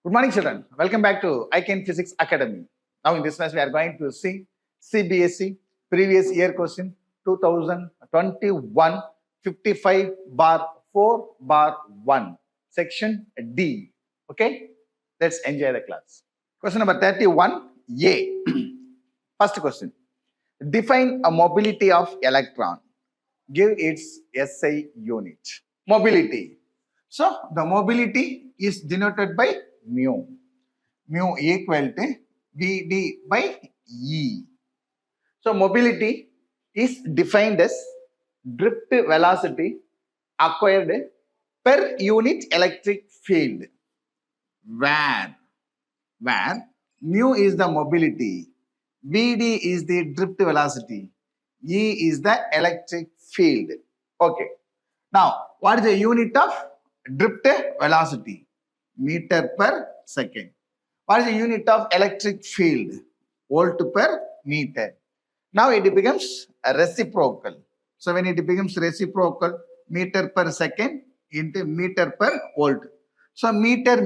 Good morning, children. Welcome back to Ican Physics Academy. Now, in this class, we are going to see CBSE previous year question 2021 55 bar 4 bar 1 section D. Okay, let's enjoy the class. Question number 31A. First question. Define a mobility of electron. Give its SI unit. Mobility. So, the mobility is denoted by mu. Mu equal to Vd by E. So, mobility is defined as drift velocity acquired per unit electric field, where mu is the mobility, Vd is the drift velocity, E is the electric field. Okay. Now, what is the unit of drift velocity? Meter per second. What is the unit of electric field? Volt per meter. Now it becomes a reciprocal. So when it becomes reciprocal, meter per second into meter per volt. So meter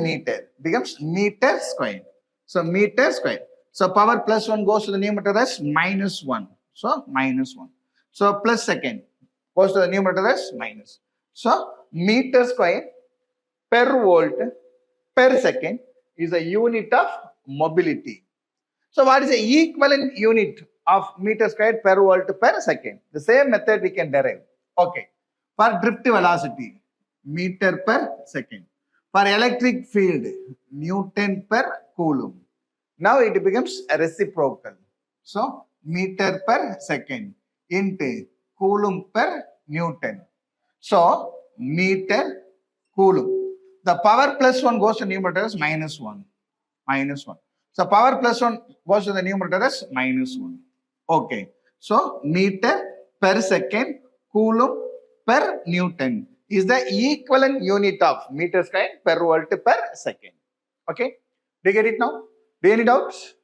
becomes meter square. So meter square. So power plus 1 goes to the numerator as minus 1. So minus 1. So plus second goes to the numerator as minus. So meter square per volt per second is the unit of mobility. So what is the equivalent unit of meter square per volt per second? The same method we can derive. Okay. For drift velocity, meter per second. For electric field, Newton per coulomb. Now it becomes a reciprocal. So meter per second into coulomb per Newton. So meter coulomb. The power plus 1 goes to the numerator as minus 1. Minus 1. So power plus 1 goes to the numerator as minus 1. Okay. So meter per second coulomb per Newton is the equivalent unit of meter square per volt per second. Okay. Do you get it now? Do you any doubts?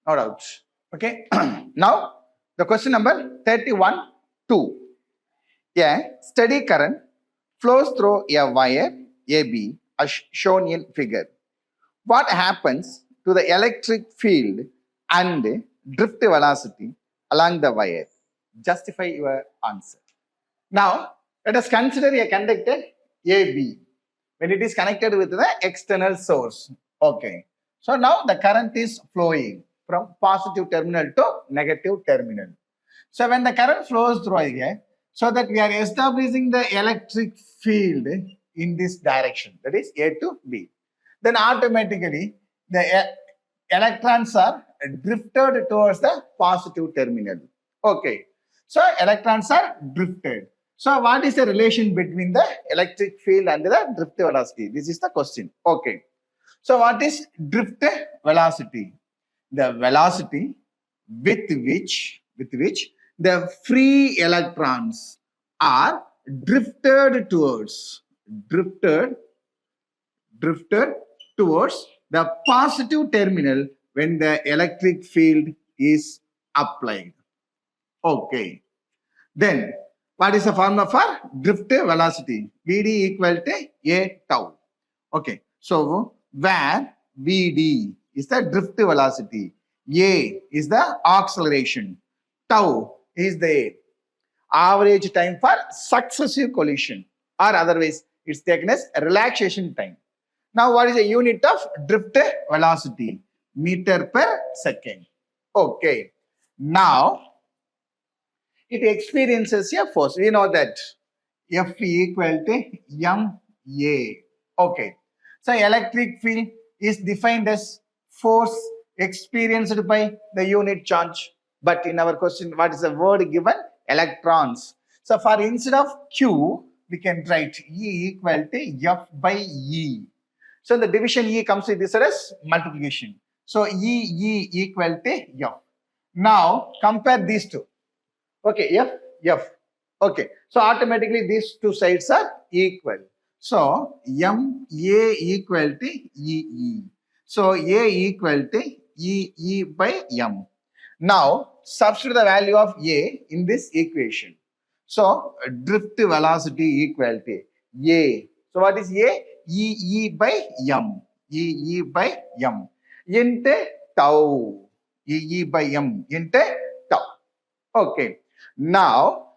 No doubts. Okay. Now the question number 31-2. A steady current flows through a wire AB as shown in figure. What happens to the electric field and drift velocity along the wire? Justify your answer. Now, let us consider a conductor AB when it is connected with the external source. Okay. So now the current is flowing from positive terminal to negative terminal. So when the current flows through here, so that we are establishing the electric field in this direction, that is A to B. Then automatically the electrons are drifted towards the positive terminal. Okay. So electrons are drifted. So what is the relation between the electric field and the drift velocity? This is the question. Okay. So what is drift velocity? The velocity with which the free electrons are drifted towards the positive terminal when the electric field is applied. Okay. Then what is the formula for drift velocity? Vd equal to A tau. Okay. So where Vd is the drift velocity, A is the acceleration, tau is the average time for successive collision, or otherwise it's taken as relaxation time. Now what is the unit of drift velocity? Meter per second. Okay. Now it experiences a force. We know that F equal to ma. Okay. So electric field is defined as force experienced by the unit charge. But in our question, what is the word given? Electrons. So for instead of Q, we can write E equal to F by E. So the division E comes with this as multiplication. So E equal to F. Now compare these two. Okay, F. Okay. So automatically these two sides are equal. So Ma equal to EE. So A equal to EE by M. Now substitute the value of A in this equation. So drift velocity equal to A. So what is A? EE by M. E by M into tau. E by M into tau. Okay. Now,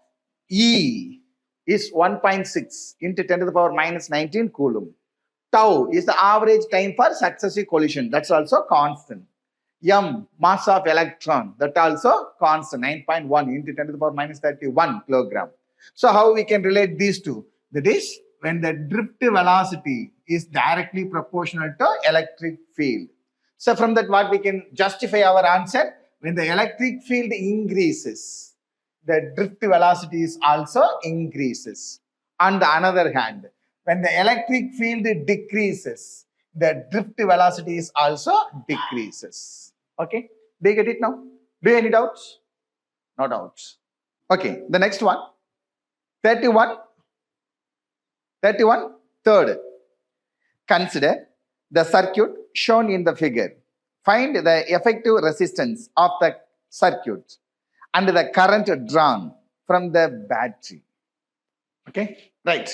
E is 1.6 into 10 to the power minus 19 coulomb. Tau is the average time for successive collision. That's also constant. M, mass of electron, that also constant, 9.1 into 10 to the power minus 31 kilogram. So how we can relate these two? That is, when the drift velocity is directly proportional to electric field. So from that, what we can justify our answer? When the electric field increases, the drift velocity is also increases. On the other hand, when the electric field decreases, the drift velocity is also decreases. Okay, do you get it now? Do you have any doubts? No doubts. Okay, the next one. 31. Third. Consider the circuit shown in the figure. Find the effective resistance of the circuit and the current drawn from the battery. Okay, right.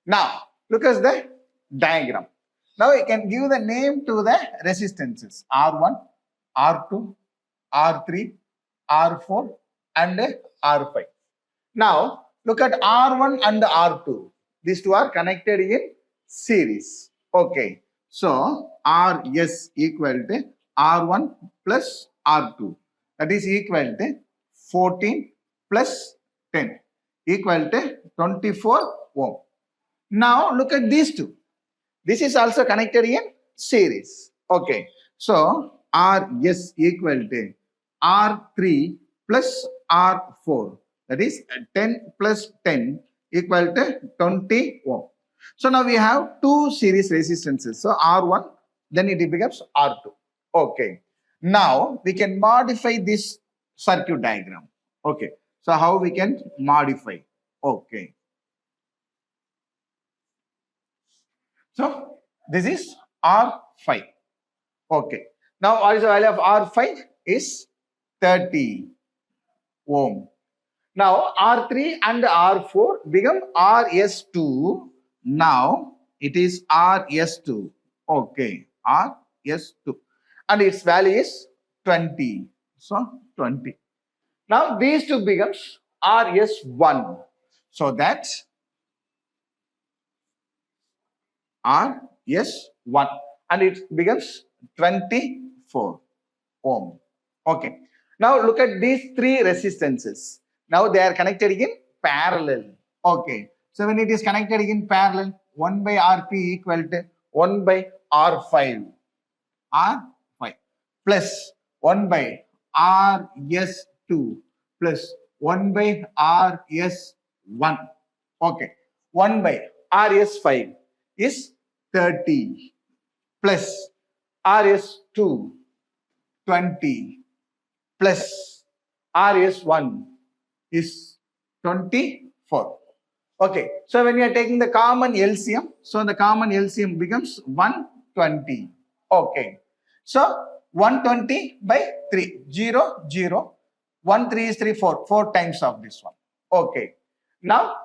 Now, look at the diagram. Now, you can give the name to the resistances. R1, R2, R3, R4 and R5. Now, look at R1 and R2. These two are connected in series. Okay. So, Rs equal to R1 plus R2. That is equal to 14 plus 10 equal to 24 ohm. Now, look at these two. This is also connected in series. Okay. So, Rs equal to R3 plus R4. That is 10 plus 10 equal to 20 ohm. So, now we have two series resistances. So, R1, then it becomes R2. Okay. Now, we can modify this circuit diagram. Okay. So, how we can modify? Okay. So, this is R5. Okay. Now, what is the value of R5? Is 30 ohm. Now, R3 and R4 become RS2. Now, it is RS2. Okay. RS2. And its value is 20. So, 20. Now, these two becomes RS1. So, that's RS1. And it becomes 24 ohm. Okay. Now, look at these three resistances. Now, they are connected in parallel. Okay. So, when it is connected in parallel, 1 by Rp equal to 1 by R5. R5 plus 1 by RS2 plus 1 by RS1. Okay. 1 by RS5 is 30 plus RS2 20 plus RS1 is 24. Okay. So, when you are taking the common LCM, so the common LCM becomes 120. Okay. So, 120 by 3. 0, 0. 1, 3 is 3, 4. 4 times of this one. Okay. Now,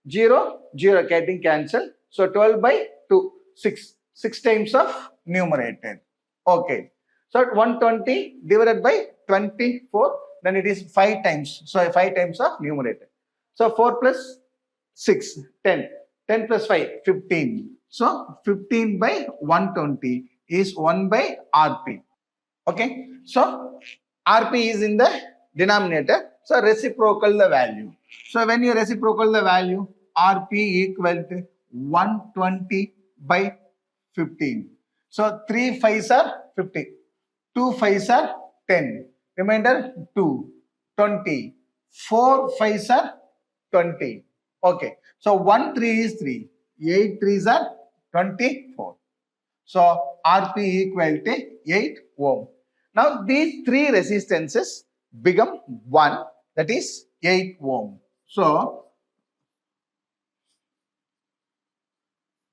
0, 0 getting cancelled. So, 12 by 2. 6. 6 times of numerator. Okay. So, 120 divided by 24. Then it is 5 times. So, 5 times of numerator. So, 4 plus 6, 10. 10 plus 5, 15. So, 15 by 120 is 1 by Rp. Okay. So, Rp is in the denominator. So, reciprocal the value. So, when you reciprocal the value, Rp equal to 120 by 15. So, 3 5s are 50. 2 5s are 10. Remainder 2. 20. 4 5s are 20. Okay. So, 1 3 is 3. 8 3s are 24. So, Rp equal to 8 ohm. Now, these three resistances become 1, that is 8 ohm. So,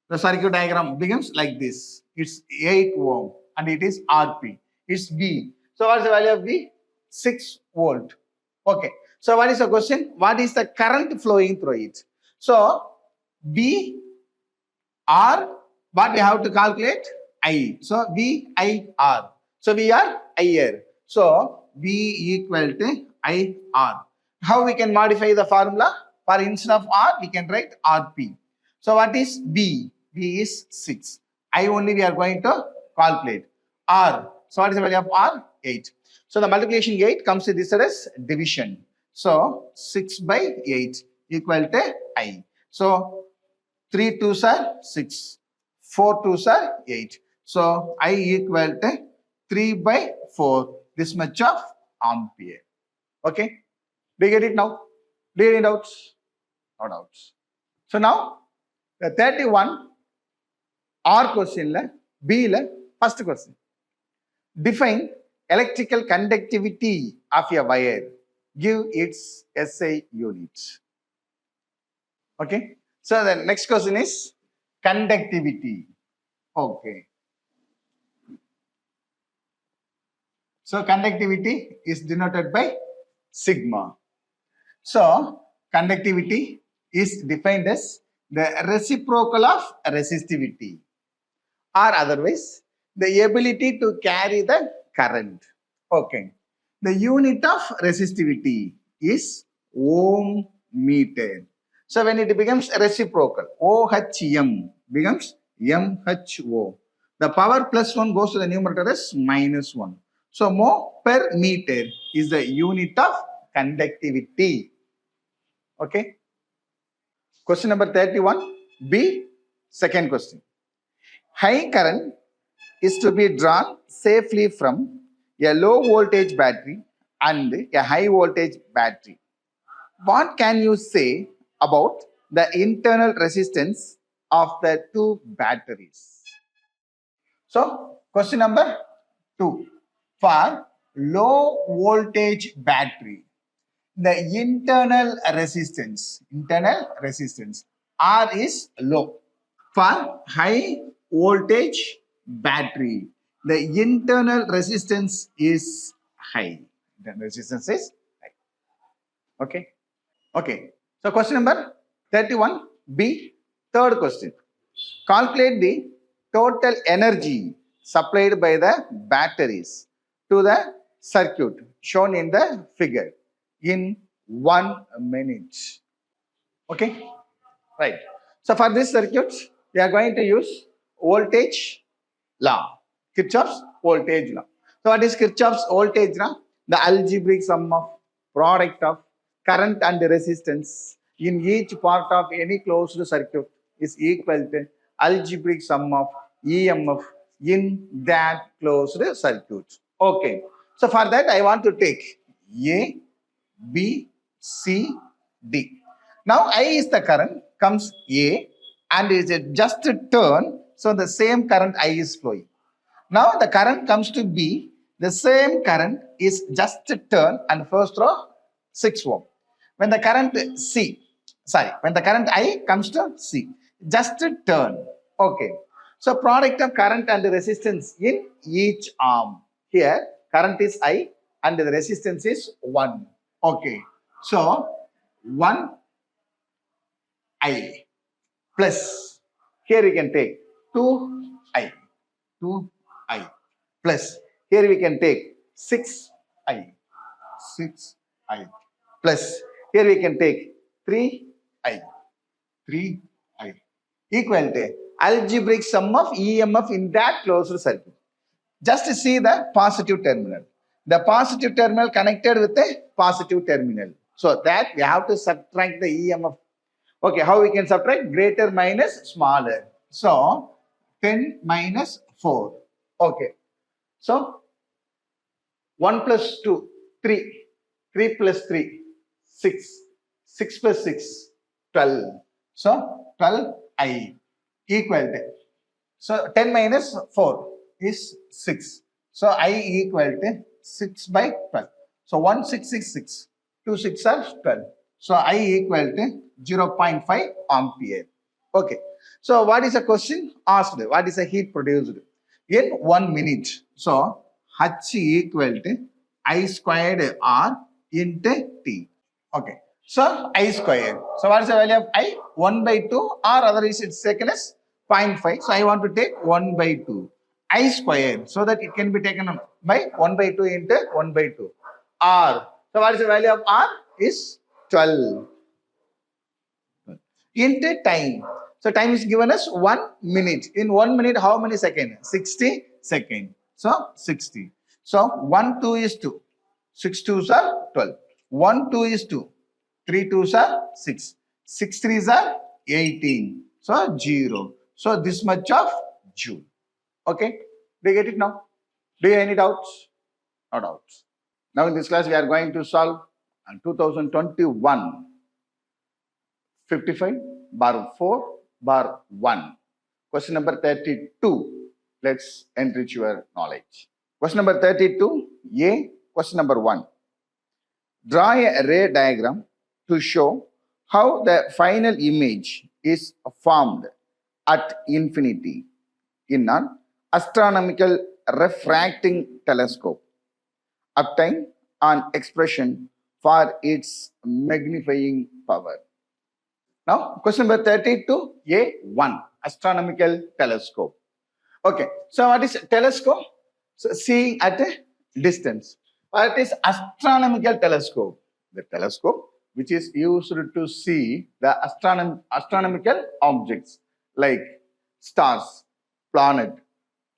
the circuit diagram becomes like this. It's 8 ohm and it is Rp. It's V. So, what is the value of V? 6 volt. Okay. So, what is the question? What is the current flowing through it? So, B, R, what we have to calculate? I. So V I R. So we are IR. So V equal to I R. How we can modify the formula? For instead of R, we can write RP. So what is B? B is 6. I only we are going to calculate. R. So what is the value of R? 8. So the multiplication 8 comes to this as division. So 6 by 8 equal to I. So 3 2s are 6. 4 2s are 8. So I equal to 3 by 4. This much of ampere. Okay. Do you get it now? Do you have any doubts? No doubts. So now the 31 R question la B la first question. Define electrical conductivity of a wire. Give its SI unit. Okay. So the next question is conductivity. Okay. So conductivity is denoted by sigma. So conductivity is defined as the reciprocal of resistivity, or otherwise the ability to carry the current. Okay. The unit of resistivity is ohm meter. So when it becomes reciprocal, OHM becomes MHO. The power plus 1 goes to the numerator as minus 1. So mho per meter is the unit of conductivity. Okay. Question number 31 B, second question. High current is to be drawn safely from a low voltage battery and a high voltage battery. What can you say about the internal resistance of the two batteries? So, question number 2. For low voltage battery, the internal resistance R is low. For high voltage battery, the internal resistance is high. The resistance is high. Okay. Okay. So question number 31 B, third question. Calculate the total energy supplied by the batteries to the circuit shown in the figure in 1 minute. Okay. Right. So for this circuit, we are going to use voltage law, Kirchhoff's voltage law. So what is Kirchhoff's voltage law? The algebraic sum of product of current and resistance in each part of any closed circuit is equal to algebraic sum of EMF in that closed circuit. Okay. So for that I want to take A, B, C, D. Now I is the current, comes A and is just a turn, so the same current I is flowing. Now the current comes to B, the same current is just a turn and flows through 6 ohm. When the current when the current I comes to C, just a turn. Okay. So product of current and resistance in each arm. Here current is I and the resistance is 1. Okay. So 1 I plus, here we can take 2 I plus, here we can take 6 I plus, here we can take 3 I equal to algebraic sum of EMF in that closed circuit. Just see the positive terminal. The positive terminal connected with the positive terminal. So that we have to subtract the EMF. Okay, how we can subtract? Greater minus smaller. So 10 minus 4. Okay. So 1 plus 2, 3. 3 plus 3, 6. 6 plus 6, 12. So 12 I equal to. So 10 minus 4 is 6. So I equal to 6 by 12. So 1666. 2 6 are 12. So I equal to 0.5 ampere. Okay. So what is the question asked? What is the heat produced in 1 minute? So H equal to I squared R into T. Okay. So I squared. So what is the value of I? 1 by 2 or otherwise it's taken as 0.5. So I want to take 1 by 2. I square, so that it can be taken by 1 by 2 into 1 by 2. R. So what is the value of R? Is 12 into time. So time is given as 1 minute. In 1 minute, how many seconds? 60 seconds. So 60. So 1, 2 is 2. 6 2s are 12. 1, 2 is 2. 3 2s are 6. 6 3s are 18. So 0. So this much of joule. Okay. Do you get it now? Do you have any doubts? No doubts. Now in this class we are going to solve 2021 55 bar 4 bar 1. Question number 32. Let's enrich your knowledge. Question number 32. A. Question number 1. Draw a ray diagram to show how the final image is formed at infinity in an astronomical refracting telescope. Obtain an expression for its magnifying power. Now, question number 32, A1, astronomical telescope. Okay, so what is telescope? So, seeing at a distance. What is astronomical telescope? The telescope which is used to see the astronomical objects like stars, planet,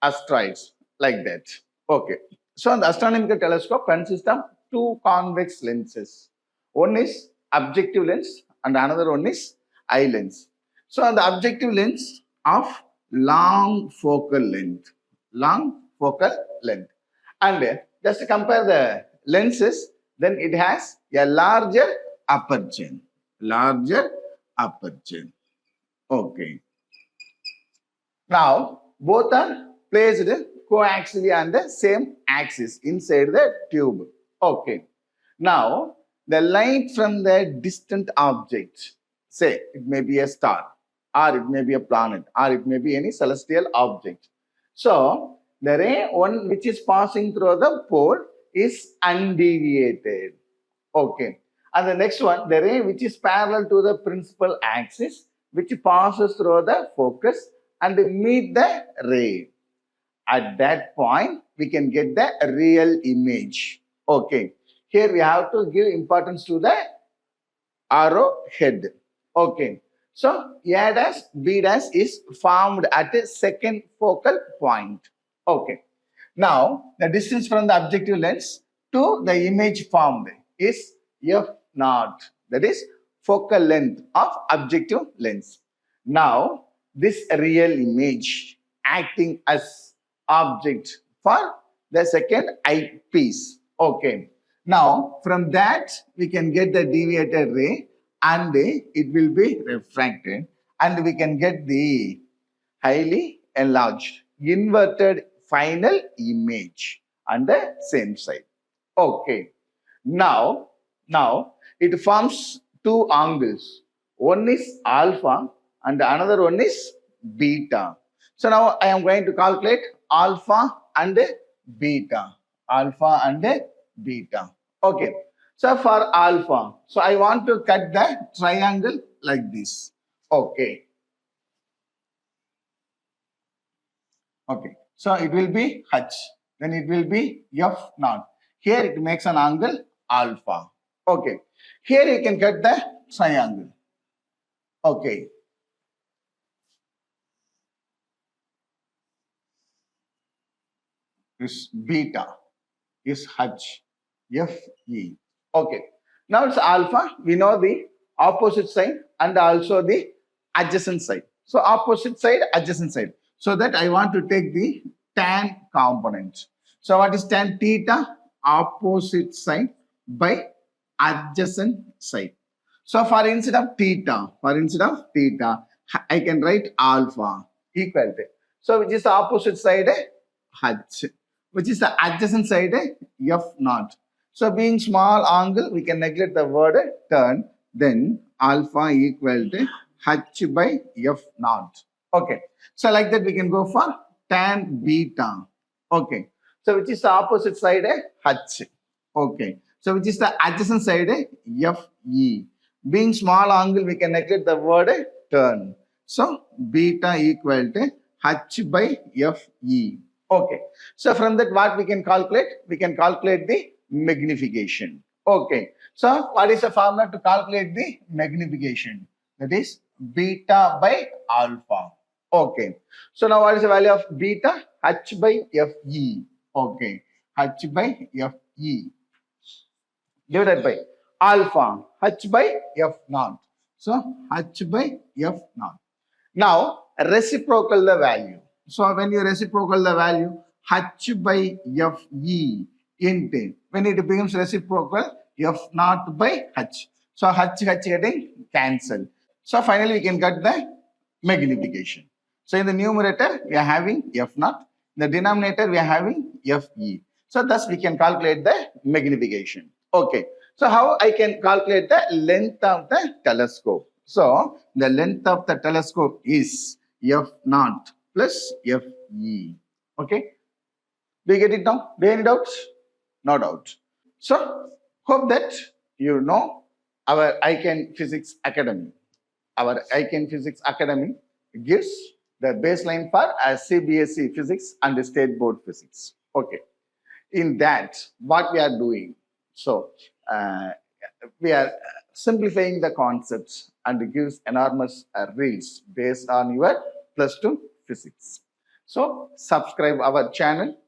asteroids, like that. Okay, so the astronomical telescope consists of two convex lenses. One is objective lens and another one is eye lens. So the objective lens of long focal length, and just to compare the lenses, then it has a larger aperture. Okay. Now both are placed coaxially on the same axis inside the tube. Okay. Now the light from the distant object, say it may be a star, or it may be a planet, or it may be any celestial object. So the ray one which is passing through the pole is undeviated. Okay. And the next one, the ray which is parallel to the principal axis, which passes through the focus and meet the ray. At that point, we can get the real image. Okay. Here we have to give importance to the arrow head. Okay. So A dash, B dash is formed at a second focal point. Okay. Now, the distance from the objective lens to the image formed is F naught. That is focal length of objective lens. Now, this real image acting as object for the second eyepiece. Okay. Now, from that, we can get the deviated ray and it will be refracted, and we can get the highly enlarged inverted final image on the same side. Okay. Now it forms two angles. One is alpha and another one is beta. So now I am going to calculate alpha and beta. Okay. So for alpha, so I want to cut the triangle like this. Okay. Okay. So it will be H. Then it will be F naught. Here it makes an angle alpha. Okay. Here you can cut the triangle. Okay. This beta is H, F, E. Okay. Now it's alpha. We know the opposite side and also the adjacent side. So opposite side, adjacent side. So that I want to take the tan component. So what is tan? Theta, opposite side by adjacent side. So for instead of theta, I can write alpha equal to. So which is the opposite side? H. Which is the adjacent side? F naught. So being small angle, we can neglect the word turn. Then alpha equal to H by F naught. Okay. So like that we can go for tan beta. Okay. So which is the opposite side? H. Okay. So which is the adjacent side? Fe. Being small angle, we can neglect the word turn. So beta equal to H by Fe. Okay. So from that, what we can calculate? We can calculate the magnification. Okay. So what is the formula to calculate the magnification? That is beta by alpha. Okay. So now what is the value of beta? H by Fe. Okay. H by Fe divided by alpha. H by F naught. So H by F naught. Now reciprocal the value. So when you reciprocal the value, H by Fe into, when it becomes reciprocal, F naught by H. So H getting cancelled. So finally we can get the magnification. So in the numerator we are having F naught. In the denominator we are having Fe. So thus we can calculate the magnification. Okay. So how I can calculate the length of the telescope? So the length of the telescope is F naught plus Fe. Okay. Do you get it now? Do you have any doubts? No doubt. So hope that you know our Ican Physics Academy. Our Ican Physics Academy gives the baseline for CBSE Physics and State Board Physics. Okay. In that, what we are doing? So we are simplifying the concepts and gives enormous reels based on your +2 physics. So subscribe our channel,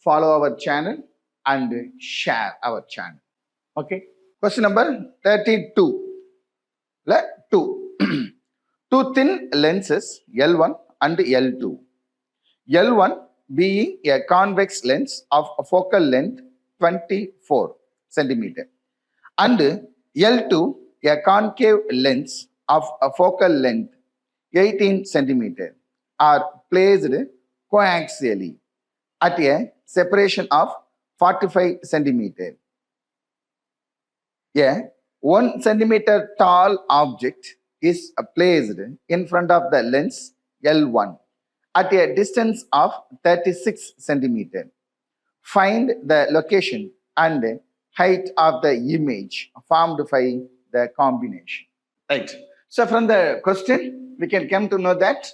follow our channel and share our channel. Okay. Question number 32. Two thin lenses L1 and L2. L1 being a convex lens of a focal length 24 centimeter and L2 a concave lens of a focal length 18 centimeter are placed coaxially at a separation of 45 centimeter. A 1 centimeter tall object is placed in front of the lens L1 at a distance of 36 centimeter. Find the location and height of the image formed by the combination. Right. So from the question, we can come to know that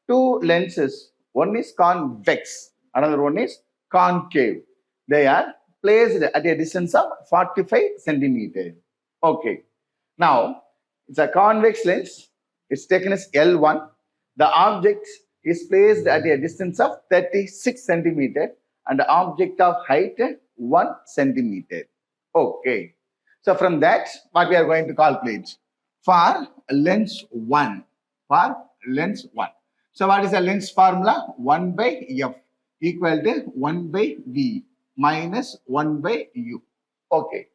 two lenses, one is convex, another one is concave. They are placed at a distance of 45 centimeter. Okay. Now, it's a convex lens. It's taken as L1. The object is placed at a distance of 36 centimeter and the object of height 1 centimeter. Okay. So from that, what we are going to calculate? For lens 1. For lens 1. So what is the lens formula? 1 by F equal to 1 by V minus 1 by U. Okay.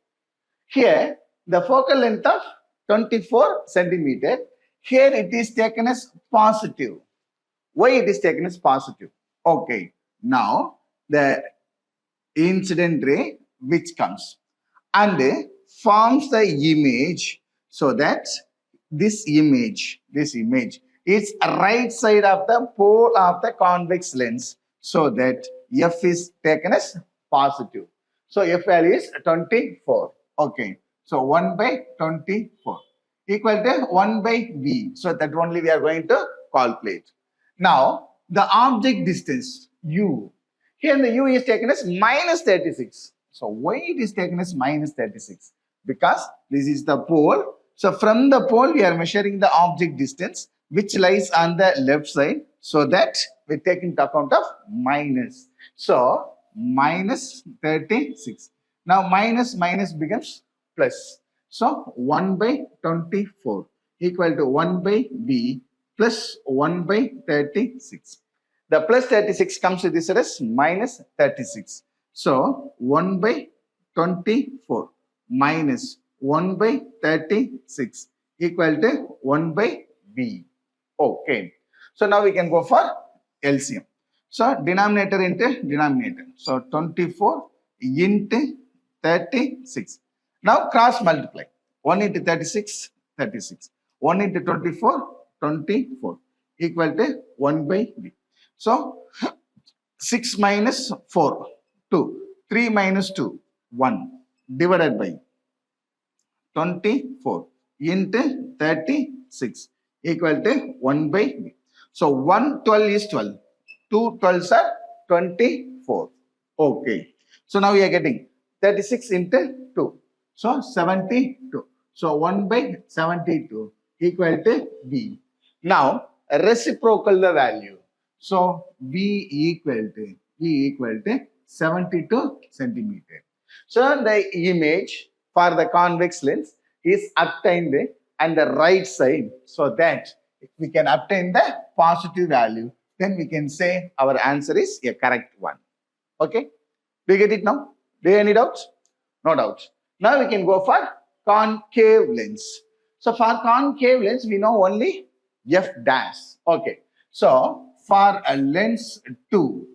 Here, the focal length of 24 centimeter. Here it is taken as positive. Why it is taken as positive? Okay. Now, the incident ray which comes and forms the image, so that this image is right side of the pole of the convex lens, so that F is taken as positive. So F value is 24. Okay. So 1 by 24 equal to 1 by V. So that only we are going to calculate. Now the object distance U. Here the U is taken as minus 36. So why it is taken as minus 36? Because this is the pole. So from the pole we are measuring the object distance which lies on the left side. So that we take into account of minus. So minus 36. Now minus becomes plus. So 1 by 24 equal to 1 by V plus 1 by 36. The plus 36 comes to this as minus 36. So 1 by 24 minus 1 by 36 equal to 1 by V. Okay. So now we can go for LCM. So denominator into denominator. So 24 into 36. Now cross multiply. 1 into 36, 36. 1 into 24, 24. Equal to 1 by V. So 6 minus 4, 2. 3 minus 2, 1. Divided by 24 into 36. Equal to 1 by V. So 1 12 is 12. 2 12s are 24. Okay. So now we are getting 36 into 2. So 72. So 1 by 72 equal to V. Now reciprocal the value. So V equal to 72 centimeter. So the image for the convex lens is obtained on the right side, so that we can obtain the positive value. Then we can say our answer is a correct one. Okay. Do you get it now? Do you have any doubts? No doubts. Now we can go for concave lens. So for concave lens, we know only F dash. Okay. So for a lens 2,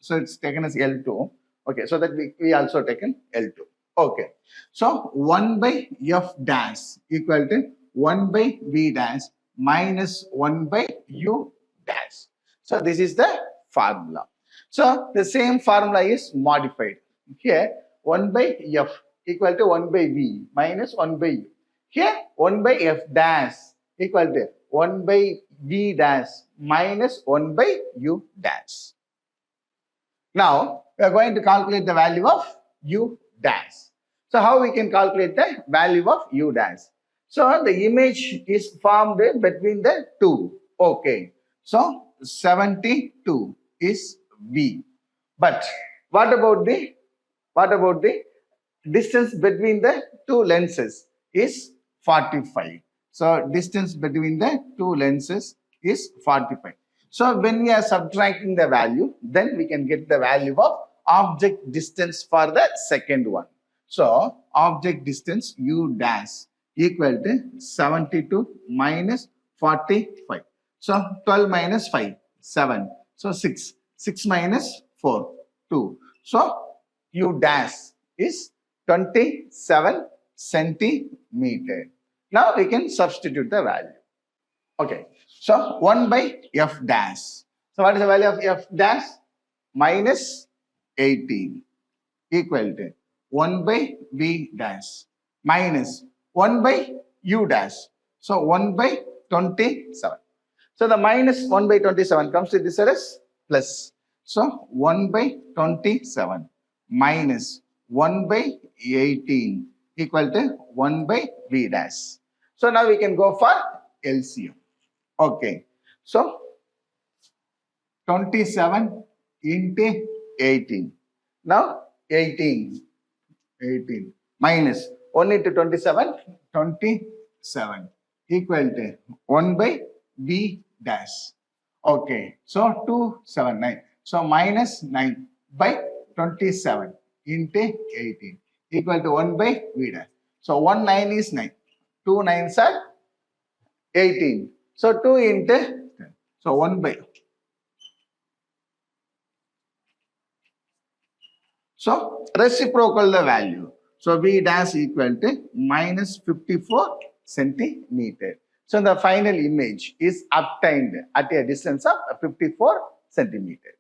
so it's taken as L2. Okay. So that we also taken L2. Okay. So 1 by F dash equal to 1 by V dash minus 1 by U dash. So this is the formula. So the same formula is modified. Here 1 by F equal to 1 by V minus 1 by U. Here 1 by F dash equal to 1 by V dash minus 1 by U dash. Now we are going to calculate the value of U dash. So how we can calculate the value of U dash? So the image is formed between the two. Okay. So 72 is V. But what about the distance between the two lenses is 45. So distance between the two lenses is 45. So when we are subtracting the value, then we can get the value of object distance for the second one. So object distance U dash equal to 72 minus 45. So 12 minus 5, 7. So 6. 6 minus 4, 2. So U dash is 27 centimeter. Now we can substitute the value. Okay. So 1 by F dash. So what is the value of F dash? Minus 18 equal to 1 by V dash minus 1 by U dash. So 1 by 27. So the minus 1 by 27 comes to this as plus. So 1 by 27 minus 1 by 18 equal to 1 by V dash. So now we can go for LCM. Okay. So 27 into 18. Now 18 minus 1 into 27, 27 equal to 1 by V dash. Okay. So 279. So minus 9 by 27 into 18 equal to 1 by V dash. So 1 9 is 9. 2 9s are 18. So 2 into 10. So 1 by. So reciprocal the value. So V dash equal to minus 54 centimeter. So the final image is obtained at a distance of 54 centimeter.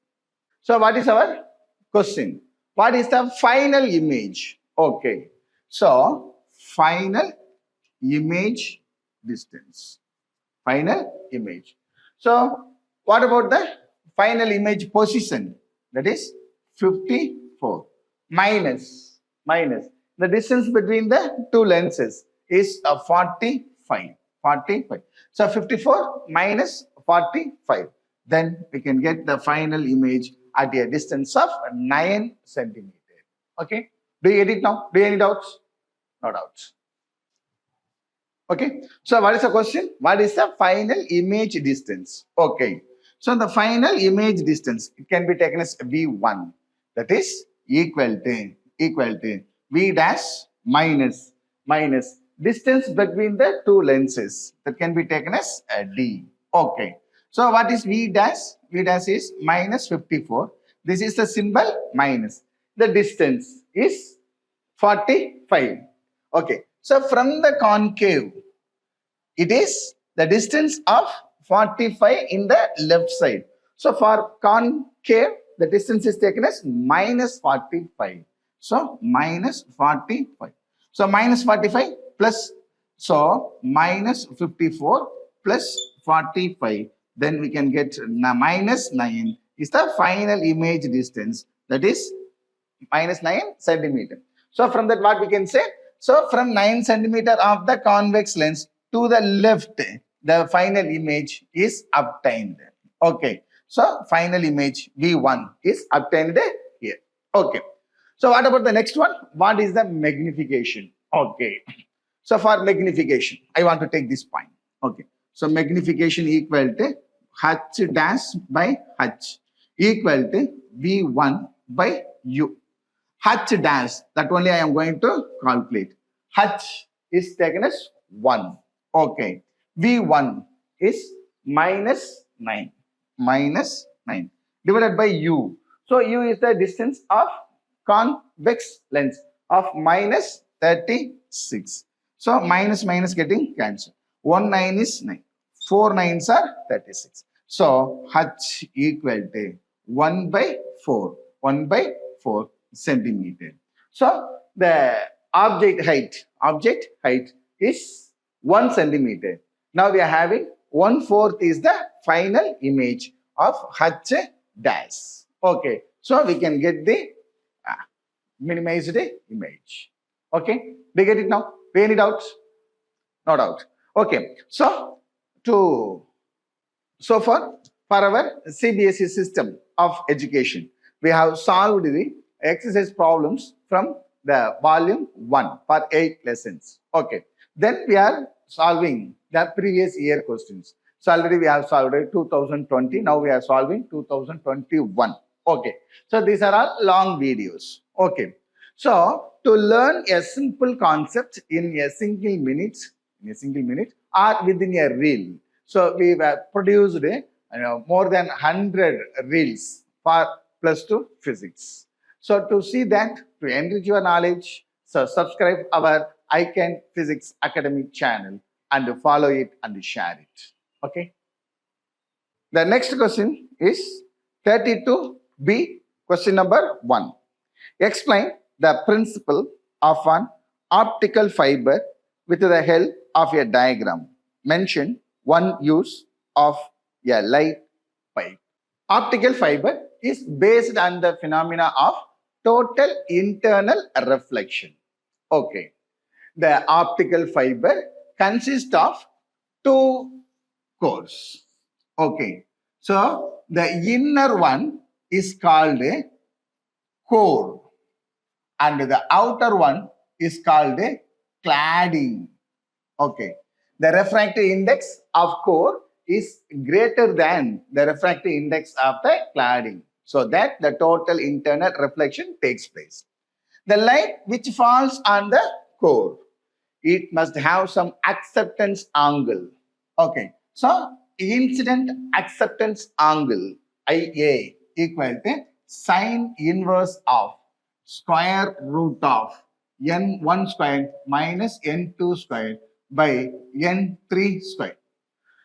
So what is our question? What is the final image? Okay. So final image distance. Final image. So what about the final image position? That is 54 minus the distance between the two lenses is 45. So 54 minus 45. Then we can get the final image at a distance of 9 centimeter. Okay. Do you get it now? Do you have any doubts? No doubts. Okay. So what is the question? What is the final image distance? Okay. So the final image distance, it can be taken as V1. That is equal to V dash minus distance between the two lenses. That can be taken as D. Okay. So what is V dash? V dash is minus 54. This is the symbol minus. The distance is 45. Okay. So from the concave, it is the distance of 45 in the left side. So for concave, the distance is taken as minus 45. So minus 45. So minus 45 plus, so minus 54 plus 45. Then we can get minus 9 is the final image distance, that is minus 9 centimeter. So from that what we can say? So from 9 centimeter of the convex lens to the left, the final image is obtained. Okay. So final image V1 is obtained here. Okay. So what about the next one? What is the magnification? Okay. So for magnification, I want to take this point. Okay. So magnification equal to H dash by H equal to V1 by U. H dash, that only I am going to calculate. H is taken as 1. Okay. V1 is minus 9. Minus 9 divided by U. So U is the distance of convex lens of minus 36. So minus minus getting cancelled. 1 9 is 9. 4 9s are 36. So H equal to 1 by 4. 1 by 4 centimeter. So the object height is 1 centimeter. Now we are having 1/4 is the final image of H dash. Okay. So we can get the minimized image. Okay. Do you get it now? Any doubts? No doubt. Okay. So far for our CBSE system of education, we have solved the exercise problems from the volume 1 for 8 lessons. Okay. Then we are solving the previous year questions. So already we have solved 2020. Now we are solving 2021. Okay. So these are all long videos. Okay. So to learn a simple concept in a single minute or within a reel. So we have produced more than 100 reels for plus 2 physics. So to see that, to enrich your knowledge, so subscribe our Ican Physics Academic channel and follow it and share it. Okay. The next question is 32B, question number 1. Explain the principle of an optical fiber with the help of a diagram. Mention one use of a light pipe. Optical fiber is based on the phenomena of total internal reflection. Okay. The optical fiber consists of 2 cores. Okay. So the inner one is called a core and the outer one is called a cladding. Okay. The refractive index of core is greater than the refractive index of the cladding, so that the total internal reflection takes place. The light which falls on the core, it must have some acceptance angle. Okay. So incident acceptance angle IA equal to sine inverse of square root of n1 squared minus n2 squared by n3 squared.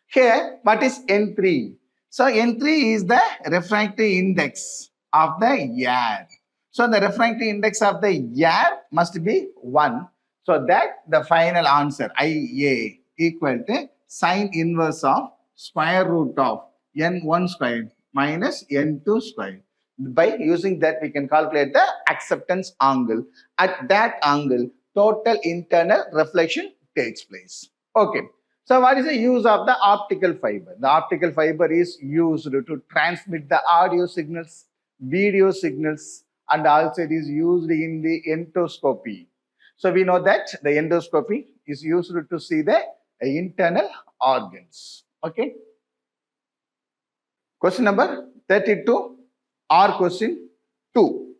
Here, what is n3? So n3 is the refractive index of the air. So the refractive index of the air must be 1. So that the final answer IA equal to sine inverse of square root of n1 squared minus n2 squared. By using that, we can calculate the acceptance angle. At that angle, total internal reflection takes place. Okay. So what is the use of the optical fiber? The optical fiber is used to transmit the audio signals, video signals, and also it is used in the endoscopy. So we know that the endoscopy is used to see the internal organs. Okay. Question number 32 or question 2.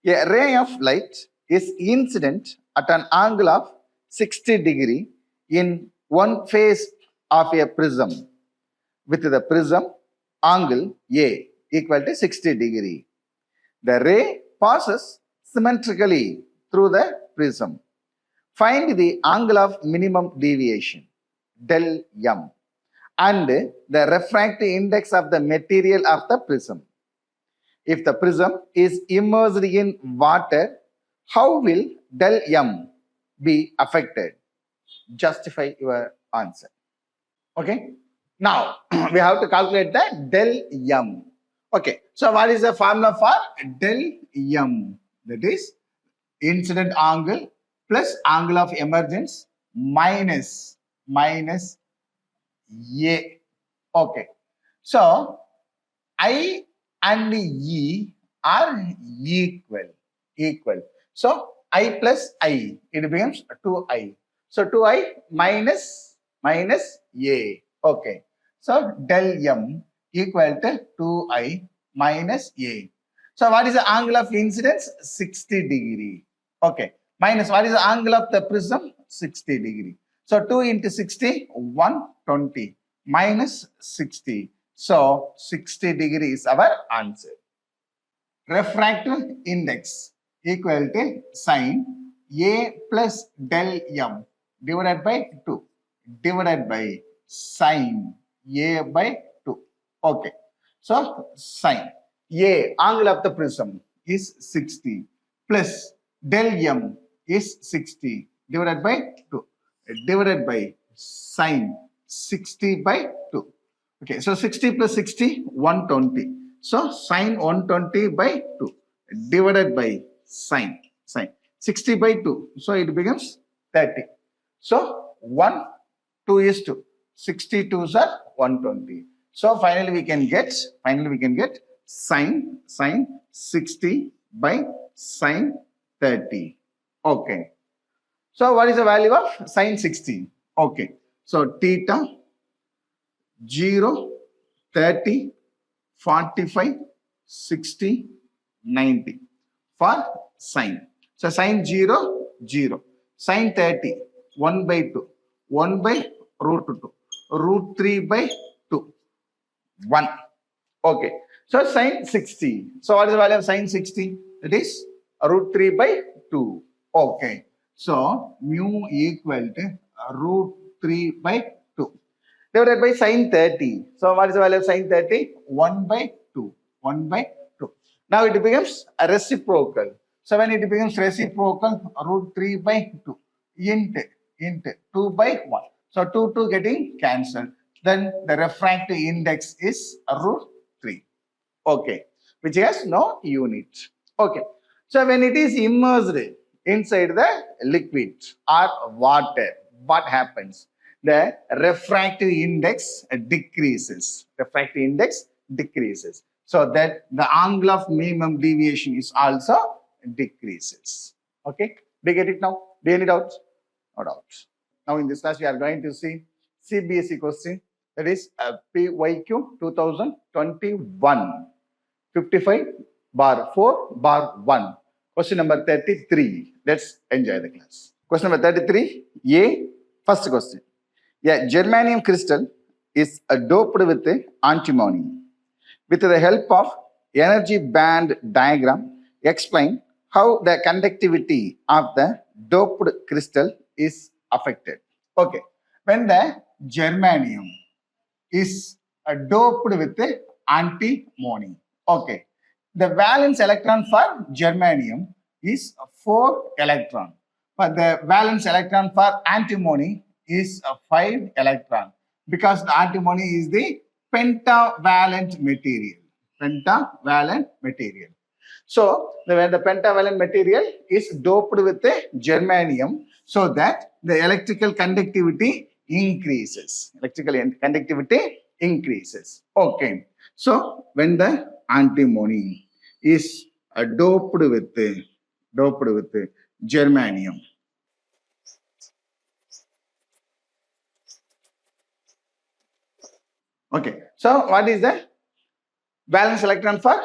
A ray of light is incident at an angle of 60 degree in one face of a prism with the prism angle A equal to 60 degree. The ray passes symmetrically through the prism. Find the angle of minimum deviation del m and the refractive index of the material of the prism. If the prism is immersed in water, how will del m be affected? Justify your answer. Okay. Now we have to calculate the del m. Okay, so what is the formula for del M? That is incident angle plus angle of emergence minus A. Okay, so I and E are equal. So I plus I, it becomes 2I. So 2I minus A. Okay. So del M equal to 2I minus A. So what is the angle of incidence? 60 degree. Okay. Minus what is the angle of the prism? 60 degree. So 2 into 60, 120 minus 60. So 60 degree is our answer. Refractive index equal to sine A plus del M divided by 2 divided by sine A by 2. Okay. So sine A, angle of the prism, is 60 plus del M is 60 divided by 2 divided by sine 60 by 2. Okay, so 60 plus 60, 120. So sine 120 by 2 divided by sine 60 by 2. So it becomes 30. So 1, 2 is 2. 62 is 120. So finally we can get sine 60 by sine 30. Okay. So what is the value of sine 60? Okay. So theta 0, 30, 45, 60, 90 for sine. So sine 0, 0. Sine 30, 1 by 2. 1 by root 2. Root 3 by 2. 1. Okay. So sine 60. So what is the value of sine 60? It is root 3 by 2. Okay. So mu equal to root 3 by 2 divided by sine 30. So what is the value of sine 30? 1 by 2. 1 by 2. Now it becomes a reciprocal. So when it becomes reciprocal, root 3 by 2 into 2 by 1. So 2 getting cancelled. Then the refractive index is root 3. Okay. Which has no unit. Okay. So when it is immersed inside the liquid or water, what happens? The refractive index decreases. Refractive index decreases. So that the angle of minimum deviation is also decreases. Okay. Do you get it now? Do you any doubts? No doubts. Now in this class we are going to see CBSE question, that is PYQ 2021 55 bar 4 bar 1. Question number 33. Let's enjoy the class. Question number 33. A. First question. A germanium crystal is doped with antimony. With the help of energy band diagram, explain how the conductivity of the doped crystal is affected. Okay. When the germanium is doped with antimony. Okay. The valence electron for germanium is 4 electron. But the valence electron for antimony is 5 electron. Because the antimony is the pentavalent material. Pentavalent material. So, when the pentavalent material is doped with the germanium, so that the electrical conductivity increases. Electrical conductivity increases. Okay. So, when the antimony is doped with germanium. Okay. So, what is the valence electron for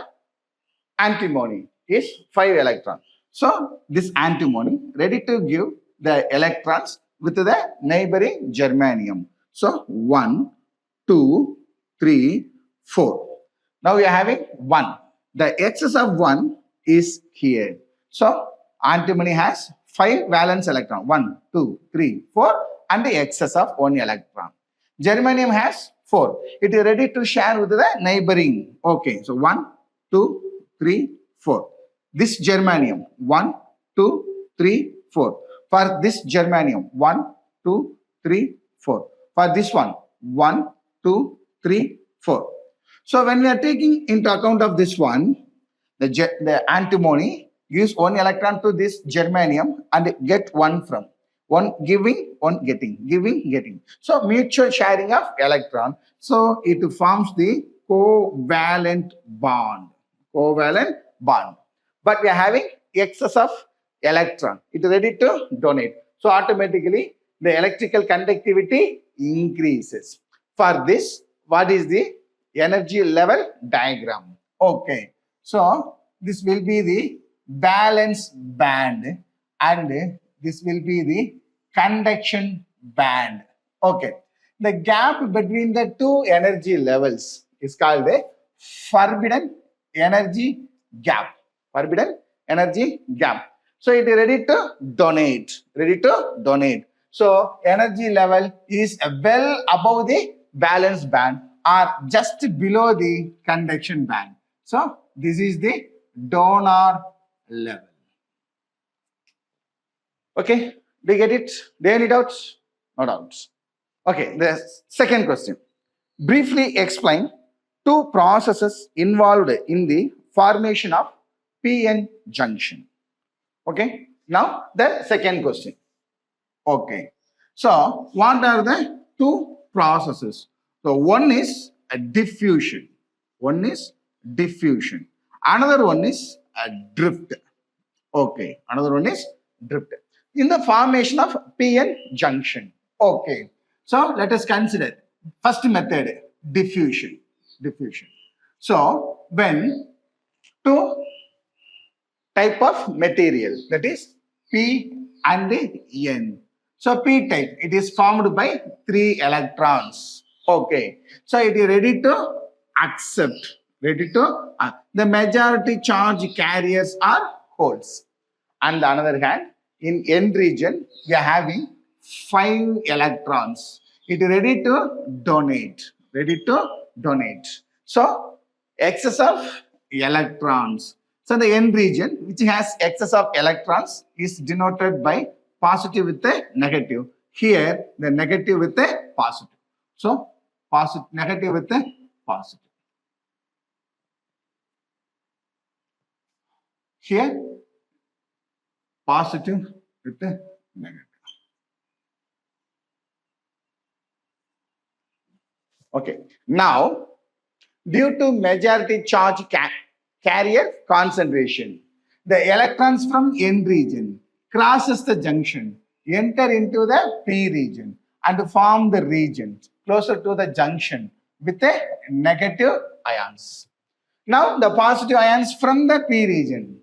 antimony? Is 5 electron. So, this antimony ready to give the electrons with the neighboring germanium. So, 1, 2, 3, 4. Now, we are having 1. The excess of 1 is here. So, antimony has 5 valence electron. 1, 2, 3, 4 and the excess of 1 electron. Germanium has 4. It is ready to share with the neighboring. Okay. So, 1, 2, 3, 4. This germanium, 1, 2, 3, 4. For this germanium, 1, 2, 3, 4. For this one, 1, 2, 3, 4. So when we are taking into account of this one, the antimony gives one electron to this germanium and get one from one giving, one getting, giving, getting. So mutual sharing of electron. So it forms the covalent bond. Covalent bond. But we are having excess of electron. It is ready to donate. So automatically the electrical conductivity increases. For this, what is the energy level diagram? Okay. So this will be the valence band and this will be the conduction band. Okay. The gap between the two energy levels is called a forbidden energy gap. Forbidden energy gap. So it is ready to donate. Ready to donate. So energy level is well above the valence band or just below the conduction band. So this is the donor level. Okay, do you get it? Do you have any doubts? No doubts. Okay, the second question. Briefly explain two processes involved in the formation of PN junction. Okay, now the second question. Okay, so what are the two processes? So one is a diffusion. One is diffusion. Another one is a drift. Okay, another one is drift. In the formation of PN junction. Okay, so let us consider first method, diffusion. Diffusion. So when two type of material, that is P and N. So P type, it is formed by 3 electrons. Okay, so it is ready to accept. Ready to the majority charge carriers are holes. On the other hand, in N region, we are having 5 electrons. It is ready to donate. Ready to donate. So excess of electrons. So the N region, which has excess of electrons, is denoted by positive with a negative. Here, the negative with a positive. So positive, negative with a positive. Here, positive with a negative. Okay. Now, due to majority charge carrier concentration, the electrons from N region crosses the junction, enter into the P region and form the region closer to the junction with a negative ions. Now the positive ions from the P region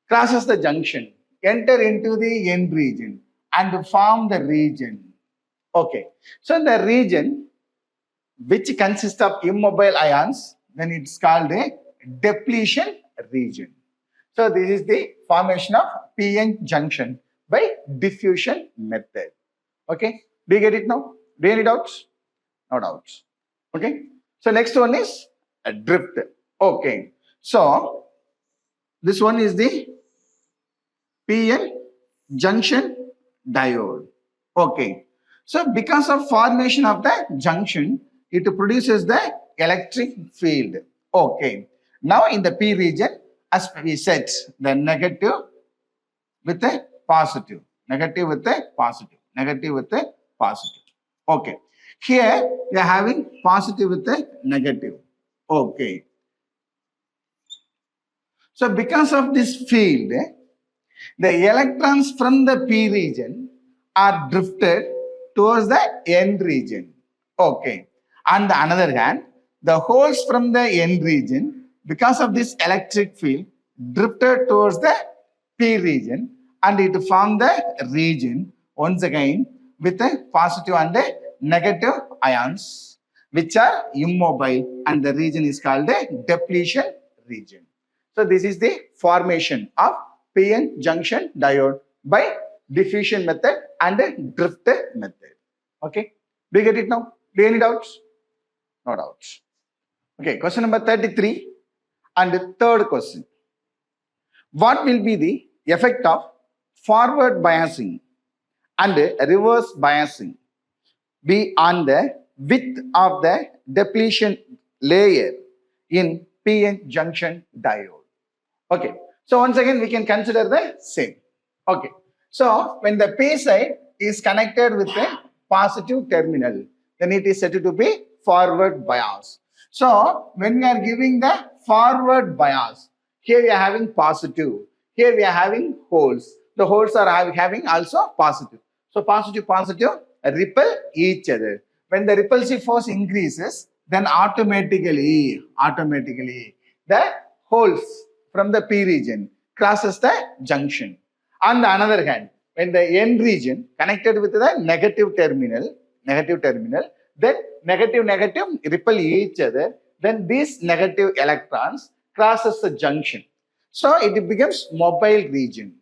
crosses the junction, enter into the N region and form the region. Okay, so the region which consists of immobile ions, then it's called a depletion region. So this is the formation of PN junction by diffusion method. Okay, do you get it now? Do you have any doubts? No doubts. Okay, so next one is a drift. Okay, so this one is the PN junction diode. Okay, so because of formation of the junction, it produces the electric field. Okay, now in the P region, as we said, the negative with a positive, negative with a positive, negative with a positive. Okay, here we are having positive with a negative. Okay, so because of this field, the electrons from the P region are drifted towards the N region. Okay, on the other hand, the holes from the N region, because of this electric field, drifted towards the P region and it formed the region once again with a positive and a negative ions which are immobile, and the region is called the depletion region. So this is the formation of PN junction diode by diffusion method and drift method. Okay, do you get it now? Do you have any doubts? No doubts. Okay, question number 33 and the third question. What will be the effect of forward biasing and reverse biasing be on the width of the depletion layer in PN junction diode. Okay, so once again we can consider the same. Okay, so when the P side is connected with a positive terminal, then it is said to be forward bias. So when we are giving the forward bias, here we are having positive, here we are having holes. The holes are having also positive. So positive, positive repel each other. When the repulsive force increases, then automatically the holes from the P region crosses the junction. On the another hand, when the N region connected with the negative terminal, then negative repel each other, then these negative electrons crosses the junction. So it becomes mobile region.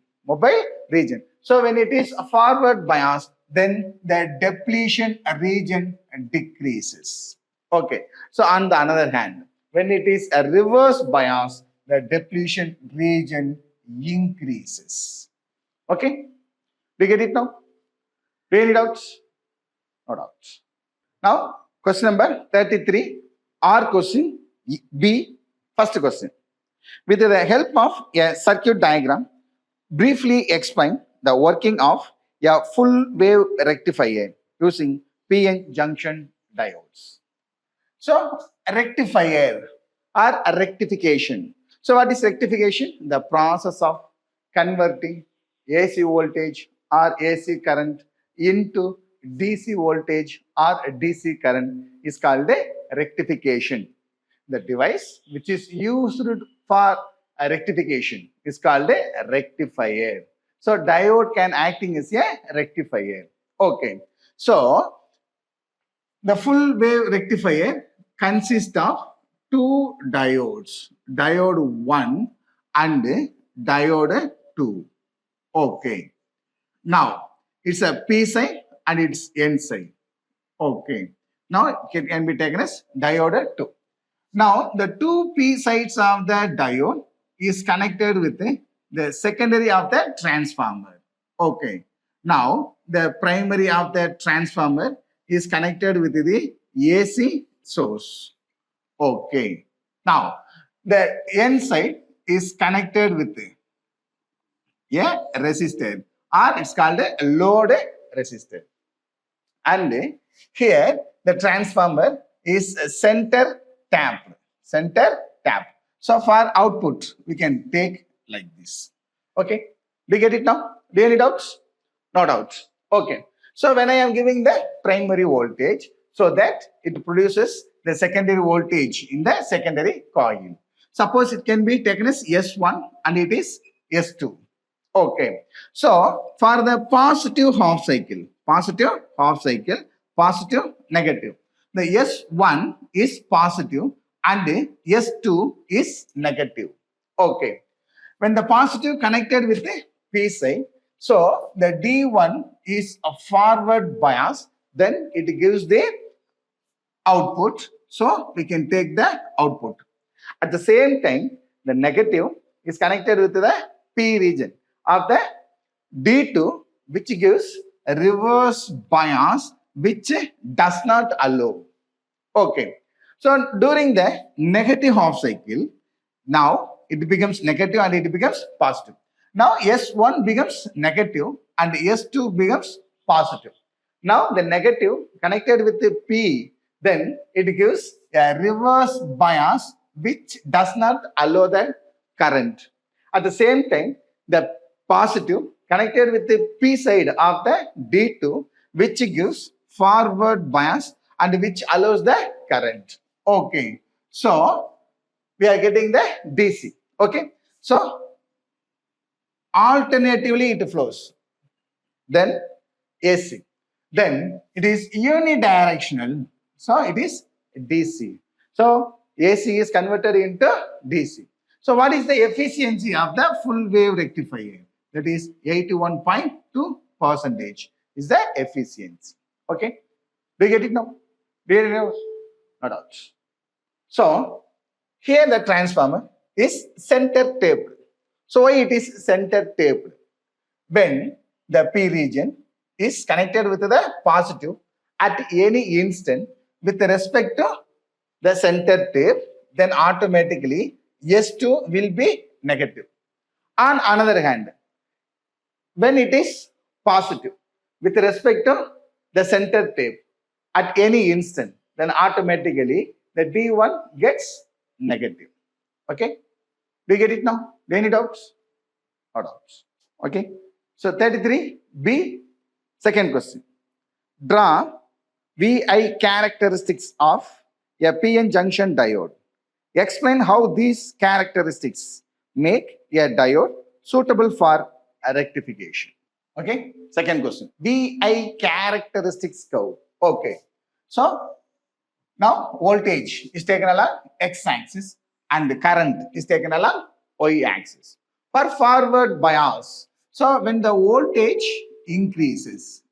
So when it is a forward bias, then the depletion region decreases. Okay. So on the other hand, when it is a reverse bias, the depletion region increases. Okay. Do you get it now? Do you have any doubts? No doubts. Now, question number 33, or question B, first question. With the help of a circuit diagram, briefly explain the working of a full wave rectifier using PN junction diodes. So, a rectifier or a rectification. So, what is rectification? The process of converting AC voltage or AC current into DC voltage or DC current is called a rectification. The device which is used for a rectification is called a rectifier. So diode can acting as a rectifier. Okay. So the full wave rectifier consists of two diodes, diode 1 and diode 2. Okay. Now it's a P side and it's N side. Okay. Now it can be taken as diode 2. Now the two P sides of the diode is connected with the secondary of the transformer. Okay. Now the primary of the transformer is connected with the AC source. Okay. Now the N side is connected with a resistor, or it's called a load resistor. And here the transformer is center tapped. So for output, we can take like this. Okay. Do you get it now? Do you have any doubts? No doubts. Okay. So when I am giving the primary voltage, so that it produces the secondary voltage in the secondary coil. Suppose it can be taken as S1 and it is S2. Okay. So for the positive, negative. The S1 is positive and S2 is negative. Okay. When the positive connected with the P side, so the D1 is a forward bias, then it gives the output. So we can take the output. At the same time, the negative is connected with the P region of the D2, which gives a reverse bias, which does not allow. Okay. So during the negative half cycle, now it becomes negative and it becomes positive. Now S1 becomes negative and S2 becomes positive. Now the negative connected with the P, then it gives a reverse bias which does not allow the current. At the same time, the positive connected with the P side of the D2, which gives forward bias and which allows the current. Okay. So we are getting the DC. Okay. So alternatively it flows. Then AC. Then it is unidirectional. So it is DC. So AC is converted into DC. So what is the efficiency of the full wave rectifier? That is 81.2% is the efficiency. Okay. Do you get it now? Do you know? No doubts. So here the transformer is center tapped. So why it is center tapped? When the P region is connected with the positive at any instant with respect to the center tip, then automatically S2 will be negative. On another hand, when it is positive with respect to the center tip at any instant, then automatically the D1 gets negative. Okay, do you get it now? Any doubts? No doubts. Okay, so 33B, second question. Draw VI characteristics of a PN junction diode. Explain how these characteristics make a diode suitable for a rectification. Okay, second question. VI characteristics curve. Okay, so now voltage is taken along x-axis and the current is taken along y-axis. For forward bias, so when the voltage increases,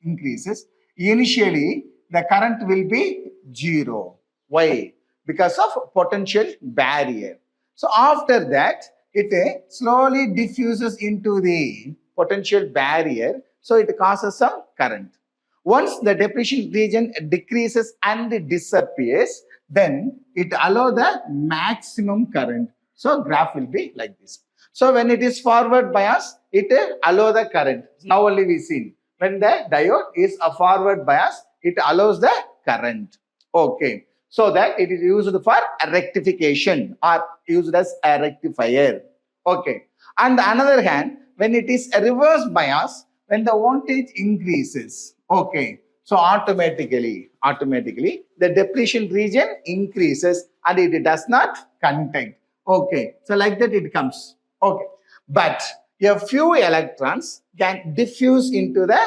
initially the current will be 0. Why? Because of potential barrier. So after that, it slowly diffuses into the potential barrier, so it causes some current. Once the depletion region decreases and disappears, then it allows the maximum current. So graph will be like this. So when it is forward bias, it allows the current. Now only we seen. When the diode is a forward bias, it allows the current. Okay. So that it is used for a rectification or used as a rectifier. Okay. On the other hand, when it is a reverse bias, when the voltage increases, okay, so automatically the depletion region increases and it does not contact. Okay, so like that it comes. Okay, but a few electrons can diffuse into the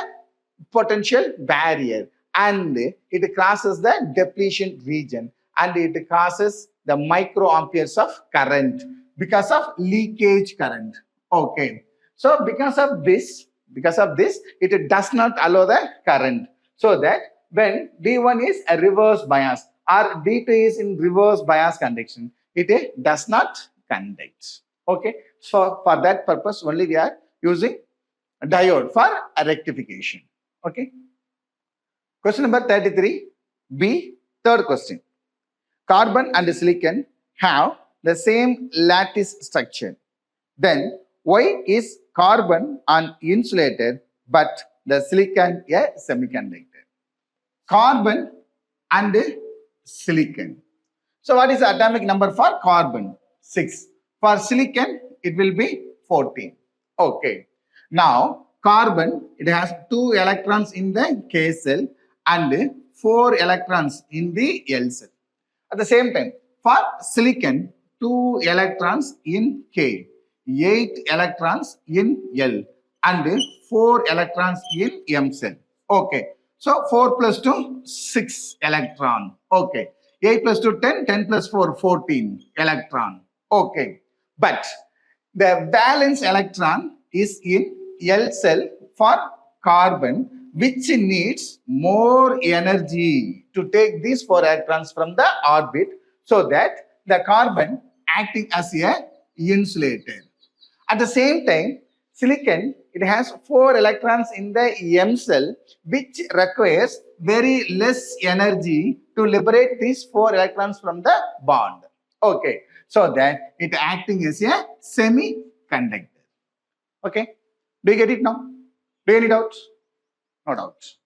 potential barrier and it crosses the depletion region and it causes the microamperes of current because of leakage current. Okay, so because of this, it does not allow the current. So that when D1 is a reverse bias or D2 is in reverse bias conduction, it does not conduct. Okay, so for that purpose only we are using a diode for a rectification. Okay. Question number 33B, third question. Carbon and silicon have the same lattice structure. Then why is carbon an insulator but the silicon a semiconductor? Carbon and silicon. So what is the atomic number for carbon? 6. For silicon, it will be 14. Okay. Now, carbon, it has 2 electrons in the K cell and 4 electrons in the L cell. At the same time, for silicon, 2 electrons in K, 8 electrons in L and 4 electrons in M cell. Okay. So 4 plus 2, 6 electron. Okay. 8 plus 2, 10, 10 plus 4, 14 electron. Okay. But the valence electron is in L cell for carbon, which needs more energy to take these 4 electrons from the orbit, so that the carbon acting as a insulator. At the same time, silicon, it has 4 electrons in the M cell, which requires very less energy to liberate these 4 electrons from the bond. Okay, so that it acting as a semiconductor. Okay, do you get it now? Do you have any doubts? No doubts.